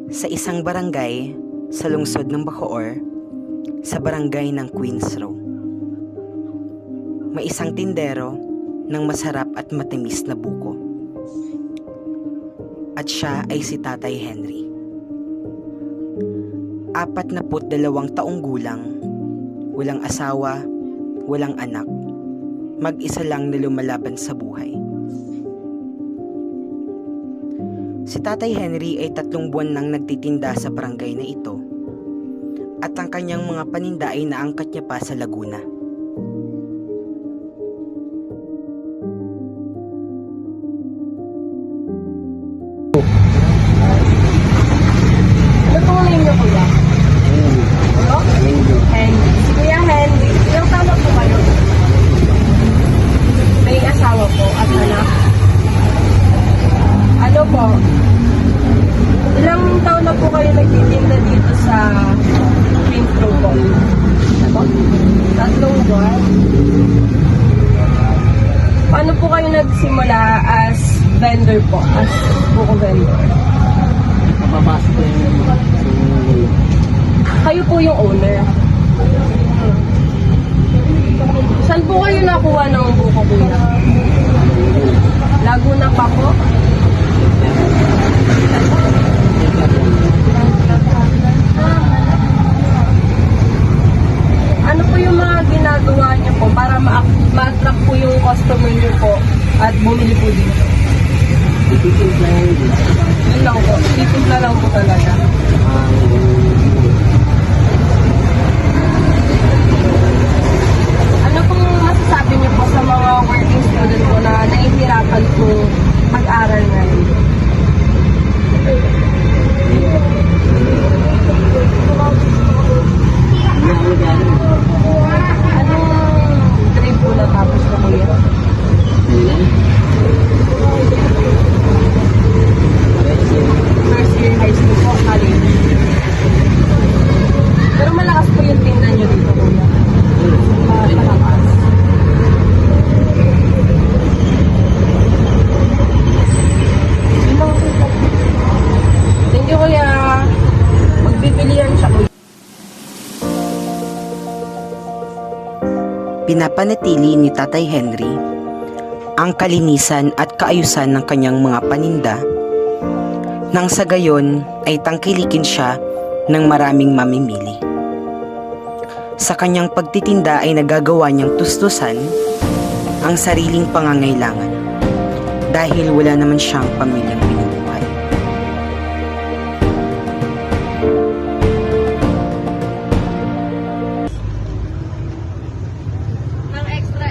sa isang barangay sa lungsod ng Bacoor, sa barangay ng Queens Row. May isang tindero ng masarap at matamis na buko. At siya ay si Tatay Henry. 42 taong gulang, walang asawa, walang anak, mag-isa lang na lumalaban sa buhay. Si Tatay Henry ay 3 buwan nang nagtitinda sa barangay na ito at ang kanyang mga paninda ay naangkat niya pa sa Laguna. Ano pong name niyo, kuya? Ano? Henry. Si Kuya Henry, ilang taon na po kayo? May asawa po at anak? Ano po? Ilang taon na po kayo nagtitinda dito sa Queens Row po? Ano? 3 buwan? Paano po kayo nagsimula as vendor po? As buko vendor? Mapapasok ko yung Kayo po yung owner. Saan po kayo nakuha ng buko, kuya? Laguna pa po? Ano po yung mga ginagawa niyo po para ma-attract po yung customer niyo po at bumili po dito? titigil na yun. Yun lang po. Titimpla lang po talaga. Ano pong masasabi niyo po sa mga working student po na nahihirapan po mag-aral ngayon? Anong grade po natapos na kuya? First year high school po, college. Pero malakas po yung tingnan nyo dito kuya. Malakas. Thank you kuya. Magpipilian siya kuya. Pinapanatili ni Tatay Henry ang kalinisan at kaayusan ng kanyang mga paninda nang sa gayon ay tangkilikin siya ng maraming mamimili. Sa kanyang pagtitinda ay nagagawa niyang tustusan ang sariling pangangailangan dahil wala naman siyang pamilyang binubuhay. Ng extra.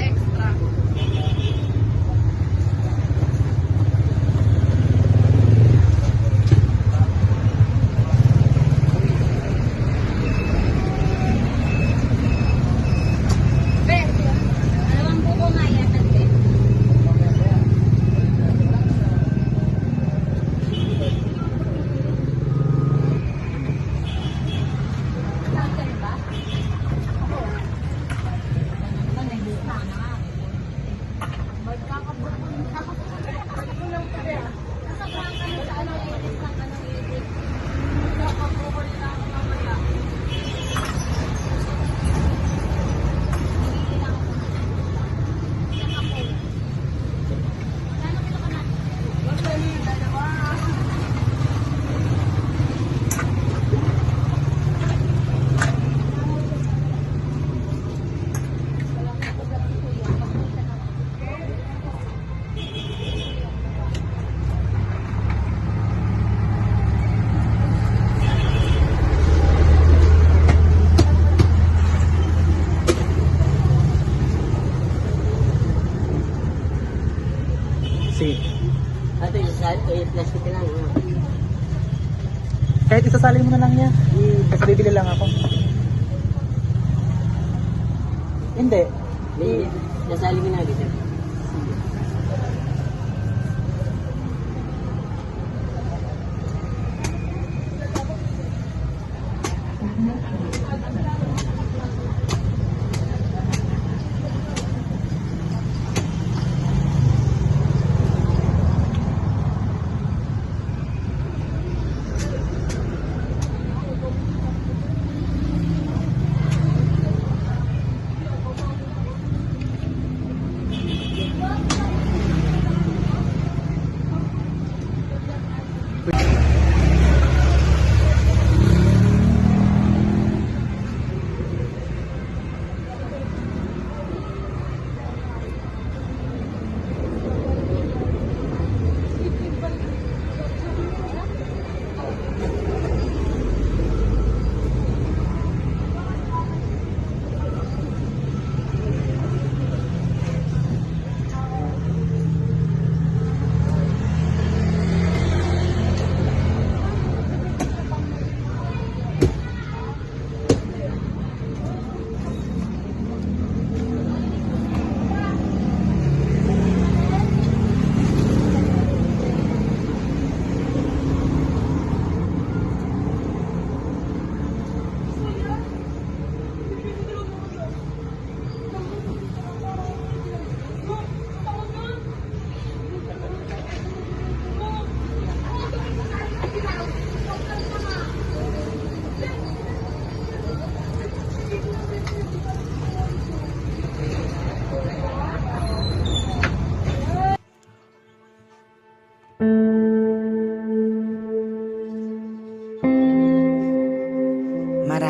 Sige. Ito yung plastic lang. Kahit isasali mo na lang niya. Kasi bibili lang ako. Hindi. Nasali ko na dito.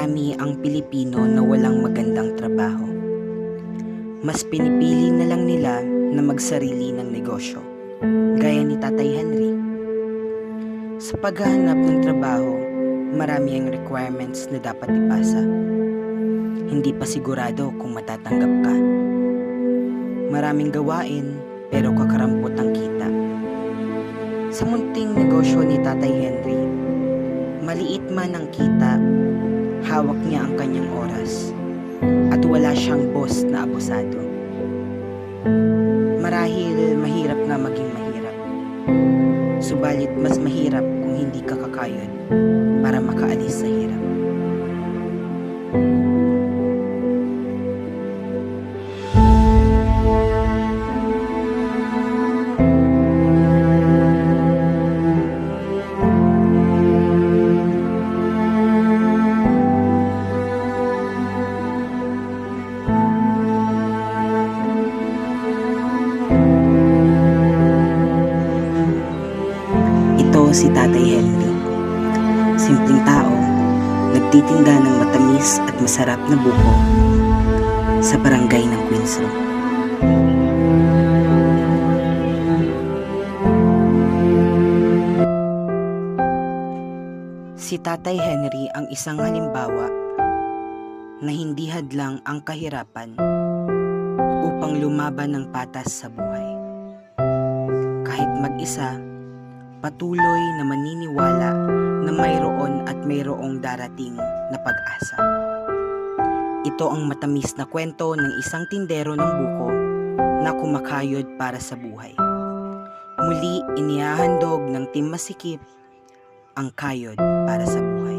Marami ang Pilipino na walang magandang trabaho. Mas pinipili na lang nila na magsarili ng negosyo, gaya ni Tatay Henry. Sa paghahanap ng trabaho, marami ang requirements na dapat ipasa. Hindi pa sigurado kung matatanggap ka. Maraming gawain pero kakarampot ang kita. Sa munting negosyo ni Tatay Henry, maliit man ang kita, hawak niya ang kanyang oras at wala siyang boss na abusado. Marahil mahirap nga maging mahirap. Subalit mas mahirap kung hindi ka kakayod para makaalis sa hirap. Ito si Tatay Henry. Simpleng tao, nagtitinda ng matamis at masarap na buko sa barangay ng Queens Road. Si Tatay Henry ang isang halimbawa na hindi hadlang ang kahirapan upang lumaban ng patas sa buhay. Kahit mag-isa, patuloy na maniniwala na mayroon at mayroong darating na pag-asa. Ito ang matamis na kwento ng isang tindero ng buko na kumakayod para sa buhay. Muli inihahandog ng Team Masikip ang kayod para sa buhay.